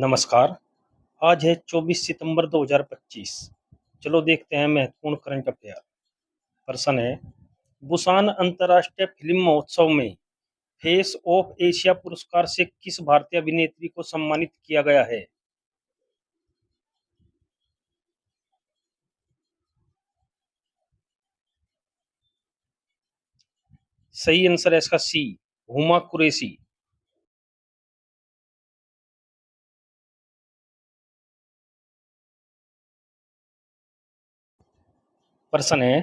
नमस्कार। आज है 24 सितंबर 2025। चलो देखते हैं महत्वपूर्ण करंट अफेयर। प्रश्न है, बुसान अंतर्राष्ट्रीय फिल्म महोत्सव में फेस ऑफ एशिया पुरस्कार से किस भारतीय अभिनेत्री को सम्मानित किया गया है? सही आंसर है इसका सी, हुमा कुरैशी। प्रश्न है,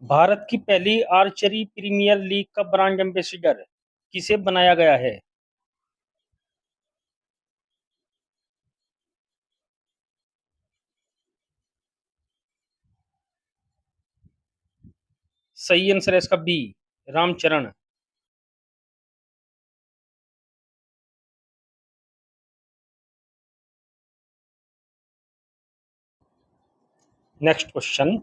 भारत की पहली आर्चरी प्रीमियर लीग का ब्रांड एम्बेसडर किसे बनाया गया है? सही आंसर है इसका बी, रामचरण। नेक्स्ट क्वेश्चन,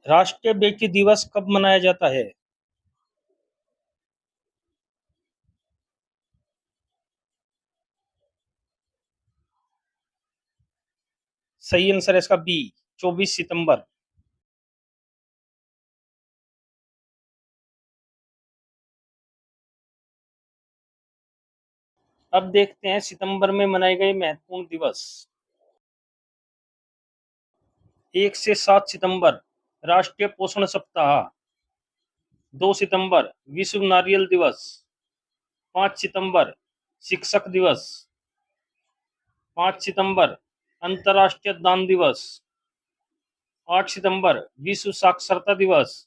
राष्ट्रीय बेटी दिवस कब मनाया जाता है? सही आंसर है इसका बी, 24 सितंबर। अब देखते हैं सितंबर में मनाए गए महत्वपूर्ण दिवस। 1 से 7 सितंबर राष्ट्रीय पोषण सप्ताह। 2 सितंबर विश्व नारियल दिवस। 5 सितंबर शिक्षक दिवस। 5 सितंबर अंतर्राष्ट्रीय दान दिवस। 8 सितंबर विश्व साक्षरता दिवस।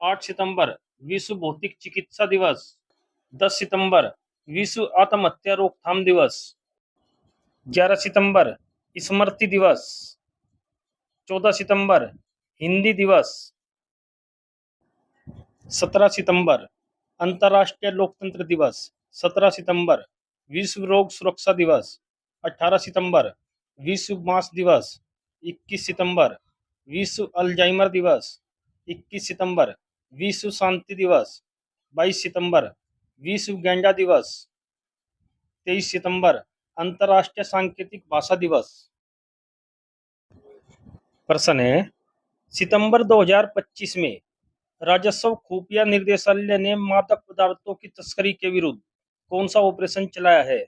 8 सितंबर विश्व भौतिक चिकित्सा दिवस। 10 सितंबर विश्व आत्महत्या रोकथाम दिवस। 11 सितंबर स्मृति दिवस। 14 सितंबर हिंदी दिवस। 17 सितंबर अंतर्राष्ट्रीय लोकतंत्र दिवस। 17 सितंबर विश्व रोग सुरक्षा दिवस। 18 सितंबर विश्व बांस दिवस। 21 सितंबर विश्व अल्जाइमर दिवस। 21 सितंबर विश्व शांति दिवस। 22 सितंबर विश्व गेंडा दिवस। 23 सितंबर अंतर्राष्ट्रीय सांकेतिक भाषा दिवस। प्रश्न है, सितंबर 2025 में राजस्व खुफिया निर्देशालय ने मादक पदार्थों की तस्करी के विरुद्ध कौन सा ऑपरेशन चलाया है?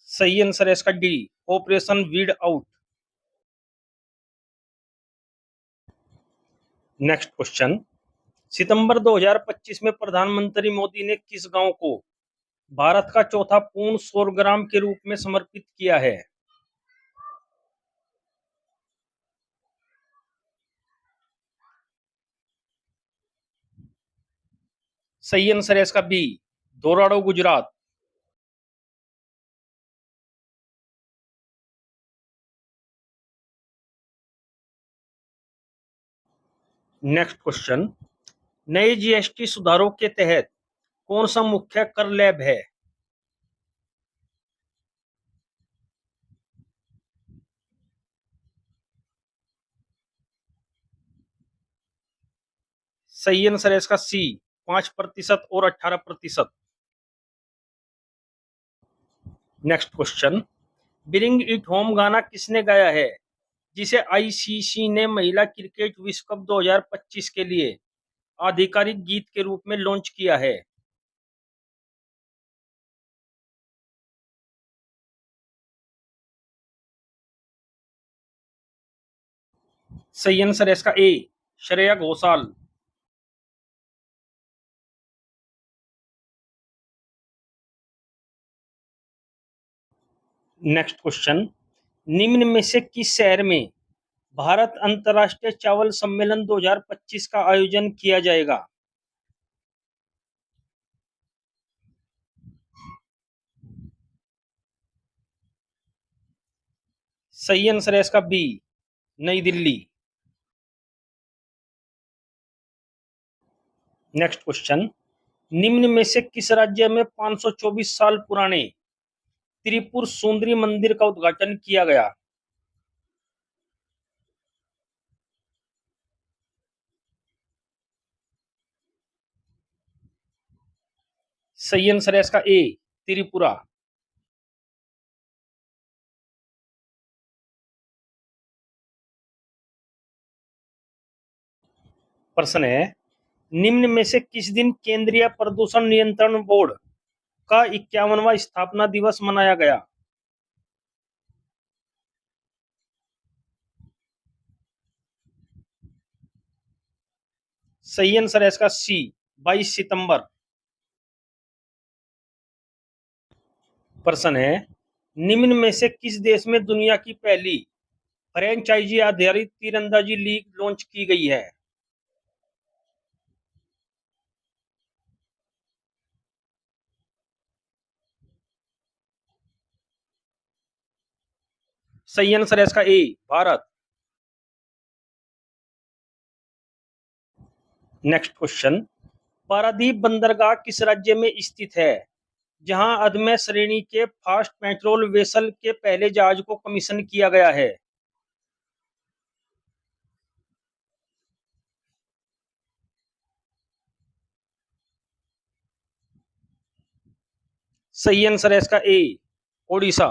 सही आंसर है इसका D, operation weed out. Next question, सितंबर 2025 में प्रधानमंत्री मोदी ने किस गांव को भारत का चौथा पूर्ण सौर ग्राम के रूप में समर्पित किया है? सही आंसर है इसका बी, धोराड़ो गुजरात। नेक्स्ट क्वेश्चन, नए जीएसटी सुधारों के तहत कौन सा मुख्य कर लैब है? सही आंसर है इसका सी, 5% और 18%। Next question, bring it home गाना किसने गाया है जिसे आईसीसी ने महिला क्रिकेट विश्व कप 2025 के लिए आधिकारिक गीत के रूप में लॉन्च किया है? सही आंसर है इसका ए, श्रेया घोषाल। नेक्स्ट क्वेश्चन, निम्न में से किस शहर में भारत अंतर्राष्ट्रीय चावल सम्मेलन 2025 का आयोजन किया जाएगा? सही आंसर है इसका बी, नई दिल्ली। नेक्स्ट क्वेश्चन, निम्न में से किस राज्य में 524 साल पुराने त्रिपुर सुंदरी मंदिर का उद्घाटन किया गया? सही आंसर है इसका ए, त्रिपुरा। प्रश्न है, निम्न में से किस दिन केंद्रीय प्रदूषण नियंत्रण बोर्ड का 51वां स्थापना दिवस मनाया गया? सही आंसर है इसका सी, 22 सितंबर। प्रश्न है, निम्न में से किस देश में दुनिया की पहली फ्रेंचाइजी आधारित तीरंदाजी लीग लॉन्च की गई है? सही आंसर है इसका ए, भारत। नेक्स्ट क्वेश्चन, पारादीप बंदरगाह किस राज्य में स्थित है, जहां अदम्य श्रेणी के फास्ट पेट्रोल वेसल के पहले जहाज को कमीशन किया गया है? सही आंसर है इसका ए, ओडिशा।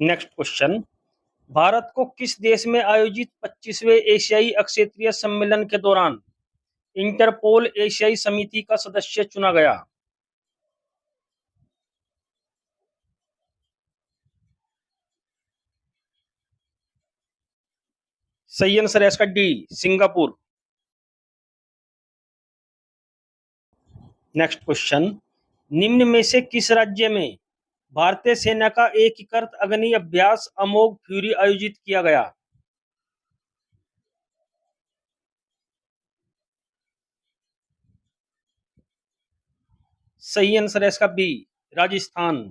नेक्स्ट क्वेश्चन, भारत को किस देश में आयोजित 25वें एशियाई अक्षेत्रीय सम्मेलन के दौरान इंटरपोल एशियाई समिति का सदस्य चुना गया? सही आंसर है इसका डी, सिंगापुर। नेक्स्ट क्वेश्चन, निम्न में से किस राज्य में भारतीय सेना का एकीकृत अग्नि अभ्यास अमोघ फ्यूरी आयोजित किया गया? सही आंसर है इसका बी, राजस्थान।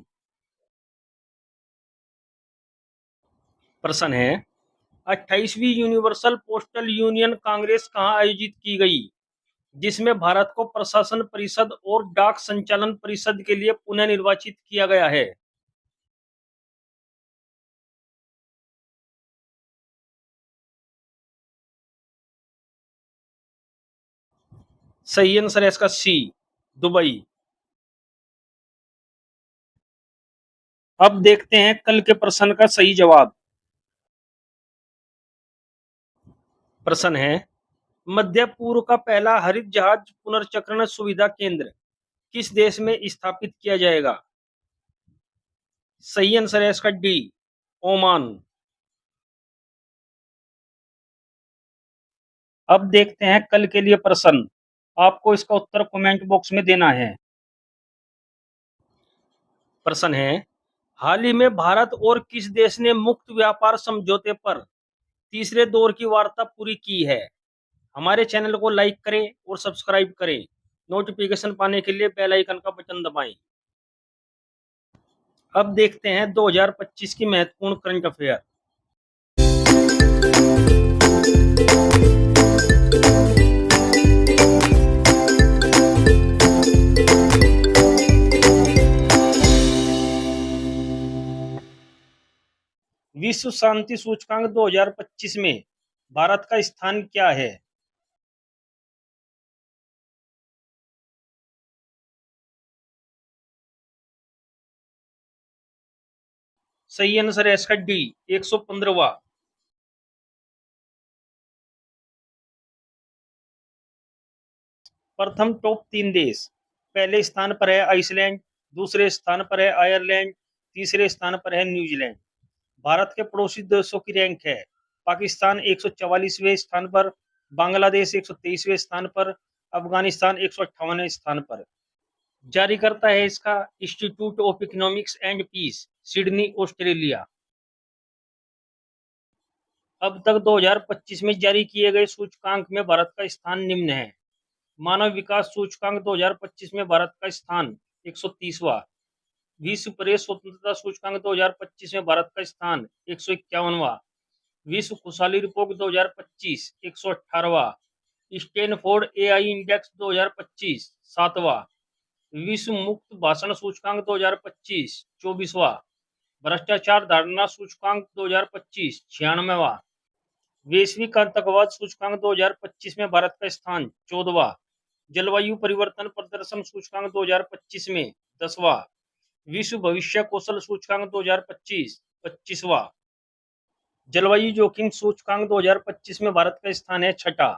प्रश्न है, 28वीं यूनिवर्सल पोस्टल यूनियन कांग्रेस कहाँ आयोजित की गई, जिसमें भारत को प्रशासन परिषद और डाक संचालन परिषद के लिए पुनः निर्वाचित किया गया है? सही आंसर है इसका सी, दुबई। अब देखते हैं कल के प्रश्न का सही जवाब। प्रश्न है, मध्य पूर्व का पहला हरित जहाज पुनर्चक्रण सुविधा केंद्र किस देश में स्थापित किया जाएगा? सही आंसर है इसका डी, ओमान। अब देखते हैं कल के लिए प्रश्न, आपको इसका उत्तर कमेंट बॉक्स में देना है। प्रश्न है, हाल ही में भारत और किस देश ने मुक्त व्यापार समझौते पर तीसरे दौर की वार्ता पूरी की है? हमारे चैनल को लाइक करें और सब्सक्राइब करें। नोटिफिकेशन पाने के लिए बेल आइकन का बटन दबाएं। अब देखते हैं 2025 की महत्वपूर्ण करंट अफेयर। विश्व शांति सूचकांक 2025 में भारत का स्थान क्या है? सही आंसर है इसका डी, 115वां। प्रथम टॉप 3 देश, पहले स्थान पर है आइसलैंड, दूसरे स्थान पर है आयरलैंड, तीसरे स्थान पर है न्यूजीलैंड। भारत के पड़ोसी देशों की रैंक है, पाकिस्तान 144वें स्थान पर, बांग्लादेश 123वें स्थान पर, अफगानिस्तान 158वें स्थान पर। जारी करता है इसका Institute of Economics and Peace, Sydney, Australia. अब तक 2025 में जारी किए गए सूचकांक में भारत का स्थान निम्न है। मानव विकास सूचकांक 2025 में भारत का स्थान 130वां। विश्व प्रेस स्वतंत्रता सूचकांक 2025 में भारत का स्थान 151वां। विश्व खुशहाली रिपोर्ट 2025 118वां। स्टैनफोर्ड एआई इंडेक्स 2025 7वां। विश्व मुक्त भाषण सूचकांक 2025 24वां। भ्रष्टाचार धारणा सूचकांक 2025 96वां। वैश्विक आतंकवाद सूचकांक 2025 में भारत का स्थान 14वां। जलवायु परिवर्तन प्रदर्शन सूचकांक 2025 में 10वां। विश्व भविष्य कौशल सूचकांक 2025 25वां। जलवायु जोखिम सूचकांक 2025 में भारत का स्थान है 6ठा।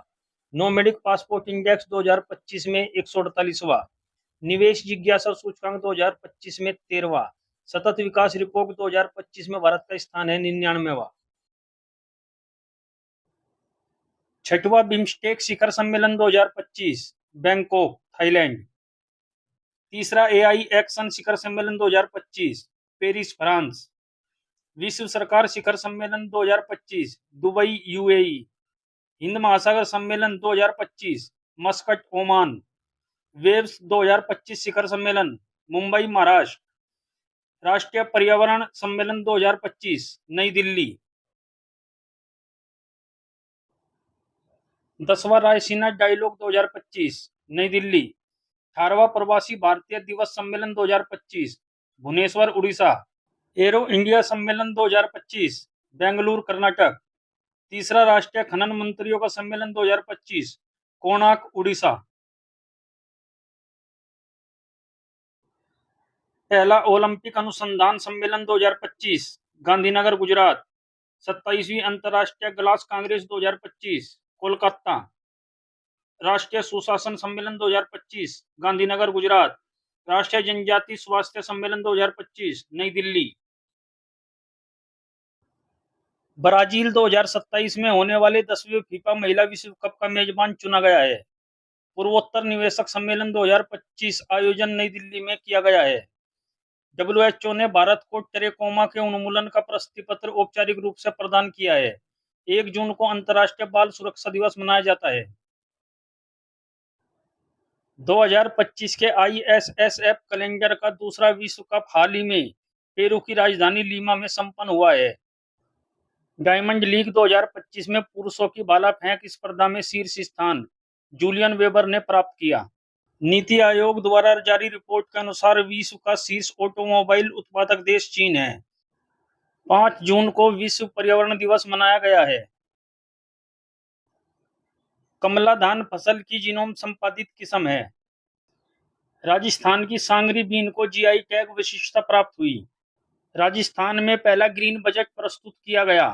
नोमैडिक पासपोर्ट इंडेक्स 2025 में 148वां। निवेश जिज्ञासा सूचकांक 2025 में 13वां। सतत विकास रिपोर्ट 2025 में भारत का स्थान है 99वां। 6वां बिम्स्टेक शिखर सम्मेलन 2025 बैंकॉक थाईलैंड। तीसरा एआई एक्शन शिखर सम्मेलन 2025 पेरिस फ्रांस। विश्व सरकार शिखर सम्मेलन 2025 दुबई यूएई। हिंद महासागर सम्मेलन 2025 मस्कट ओमान। वेव्स 2025 शिखर सम्मेलन मुंबई महाराष्ट्र। राष्ट्रीय पर्यावरण सम्मेलन 2025 नई दिल्ली। 10वां रायसीना डायलॉग 2025 नई दिल्ली। 18वां प्रवासी भारतीय दिवस सम्मेलन 2025 भुवनेश्वर उड़ीसा। एरो इंडिया सम्मेलन 2025 बेंगलुरु कर्नाटक। तीसरा राष्ट्रीय खनन मंत्रियों का सम्मेलन 2025 कोणार्क उड़ीसा। पहला ओलंपिक अनुसंधान सम्मेलन 2025 गांधीनगर गुजरात। 27वीं अंतर्राष्ट्रीय ग्लास कांग्रेस 2025 कोलकाता। राष्ट्रीय सुशासन सम्मेलन 2025 गांधीनगर गुजरात। राष्ट्रीय जनजाति स्वास्थ्य सम्मेलन 2025 नई दिल्ली। ब्राजील 2027 में होने वाले 10वें फीफा महिला विश्व कप का मेजबान चुना गया है। पूर्वोत्तर निवेशक सम्मेलन 2025 आयोजन नई दिल्ली में किया गया है। डब्ल्यूएचओ ने भारत को टेरेकोमा के उन्मूलन का प्रशस्ति पत्र औपचारिक रूप से प्रदान किया है। 1 जून को अंतर्राष्ट्रीय बाल सुरक्षा दिवस मनाया जाता है। 2025 के आईएसएसएफ कैलेंडर का दूसरा विश्व कप हाल ही में पेरू की राजधानी लीमा में संपन्न हुआ है। डायमंड लीग 2025 में पुरुषों की भाला फेंक स्पर्धा में शीर्ष स्थान जूलियन वेबर ने प्राप्त किया। नीति आयोग द्वारा जारी रिपोर्ट के अनुसार विश्व का शीर्ष ऑटोमोबाइल उत्पादक देश चीन है। 5 जून को विश्व पर्यावरण दिवस मनाया गया है। कमला धान फसल की जीनोम संपादित किस्म है। राजस्थान की सांगरी बीन को जीआई टैग विशिष्टता प्राप्त हुई। राजस्थान में पहला ग्रीन बजट प्रस्तुत किया गया।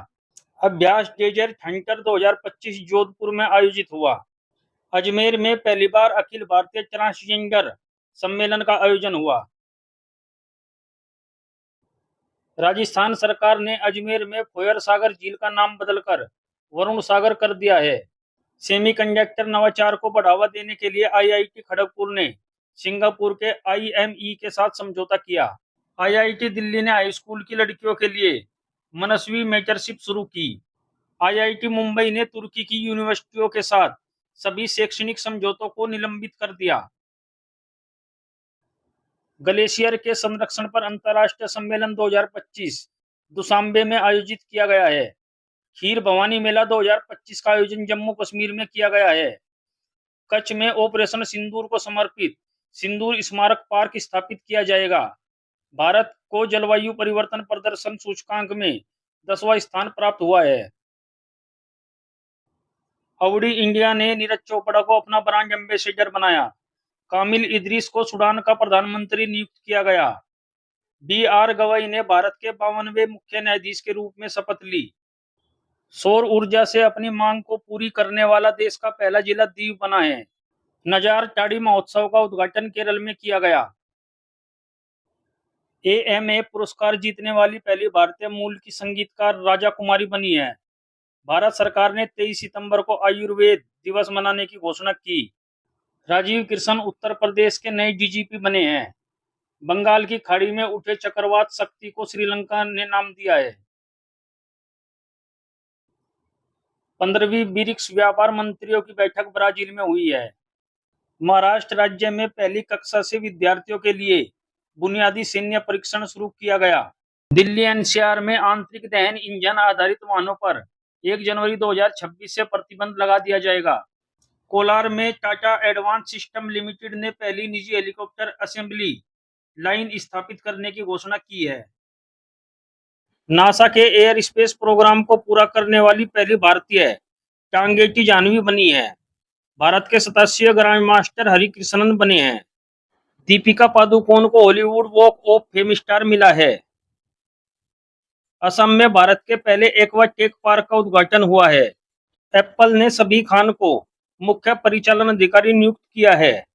अभ्यास डेजर्ट हंटर 2025 जोधपुर में आयोजित हुआ। अजमेर में पहली बार अखिल भारतीय ट्रांसजेंडर सम्मेलन का आयोजन हुआ। राजस्थान सरकार ने अजमेर में फोयर सागर झील का नाम बदलकर वरुण सागर कर दिया है। सेमीकंडक्टर नवाचार को बढ़ावा देने के लिए आईआईटी खड़गपुर ने सिंगापुर के आईएमई के साथ समझौता किया। आईआईटी दिल्ली ने हाई स्कूल की लड़कियों के लिए मनस्वी मेंटरशिप शुरू की। आईआईटी मुंबई ने तुर्की की यूनिवर्सिटियों के साथ सभी शैक्षणिक समझौतों को निलंबित कर दिया। ग्लेशियर के संरक्षण पर अंतर्राष्ट्रीय सम्मेलन 2025 दुशांबे में आयोजित किया गया है। खीर भवानी मेला 2025 का आयोजन जम्मू कश्मीर में किया गया है। कच्छ में ऑपरेशन सिंदूर को समर्पित सिंदूर स्मारक पार्क स्थापित किया जाएगा। भारत को जलवायु परिवर्तन प्रदर्शन सूचकांक में 10वां स्थान प्राप्त हुआ है। अवडी इंडिया ने नीरज चोपड़ा को अपना ब्रांड एम्बेसडर बनाया। कामिल इदरीस को सूडान का प्रधानमंत्री नियुक्त किया गया। बी.आर. गवई ने भारत के 52वें मुख्य न्यायाधीश के रूप में शपथ ली। सौर ऊर्जा से अपनी मांग को पूरी करने वाला देश का पहला जिला दीव बना है। नजार टाड़ी महोत्सव का उद्घाटन केरल में किया गया। एएमए पुरस्कार जीतने वाली पहली भारतीय मूल की संगीतकार राजा कुमारी बनी है। भारत सरकार ने 23 सितंबर को आयुर्वेद दिवस मनाने की घोषणा की। राजीव कृष्ण उत्तर प्रदेश के नए डीजीपी बने हैं। बंगाल की खाड़ी में उठे चक्रवात शक्ति को श्रीलंका ने नाम दिया है। 15वीं ब्रिक्स व्यापार मंत्रियों की बैठक ब्राजील में हुई है। महाराष्ट्र राज्य में पहली कक्षा से विद्यार्थियों के लिए बुनियादी सैन्य परीक्षण शुरू किया गया। दिल्ली एनसीआर में आंतरिक दहन इंजन आधारित वाहनों पर 1 जनवरी 2026 से प्रतिबंध लगा दिया जाएगा। कोलार में टाटा एडवांस सिस्टम लिमिटेड ने पहली निजी हेलीकॉप्टर असेंबली लाइन स्थापित करने की घोषणा की है। नासा के एयर स्पेस प्रोग्राम को पूरा करने वाली पहली भारतीय टांगेटी जानवी बनी है। भारत के 87वें ग्रैंड मास्टर हरिकृष्णन बने हैं। दीपिका पादुकोण को Hollywood walk of fame star मिला है। असम में भारत के पहले एक्वा टेक पार्क का उद्घाटन हुआ है। एप्पल ने सबी खान को मुख्य परिचालन अधिकारी नियुक्त किया है।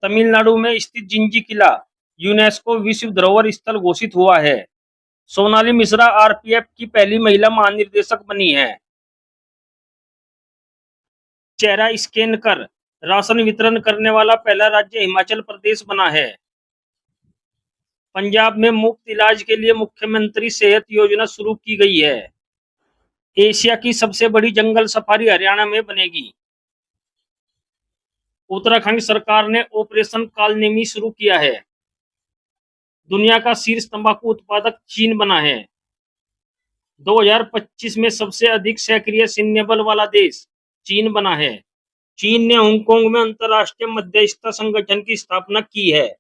तमिलनाडु में स्थित जिंजी किला यूनेस्को विश्व धरोहर स्थल घोषित हुआ है। सोनाली मिश्रा आरपीएफ की पहली महिला महानिदेशक बनी है। चेहरा स्कैन कर राशन वितरण करने वाला पहला राज्य हिमाचल प्रदेश बना है। पंजाब में मुफ्त इलाज के लिए मुख्यमंत्री सेहत योजना शुरू की गई है। एशिया की सबसे बड़ी जंगल सफारी हरियाणा में बनेगी। उत्तराखंड सरकार ने ऑपरेशन कालनेमी शुरू किया है। दुनिया का शीर्ष तंबाकू उत्पादक चीन बना है। 2025 में सबसे अधिक सक्रिय सैन्य बल वाला देश चीन बना है। चीन ने हांगकांग में अंतर्राष्ट्रीय मध्यस्थता संगठन की स्थापना की है।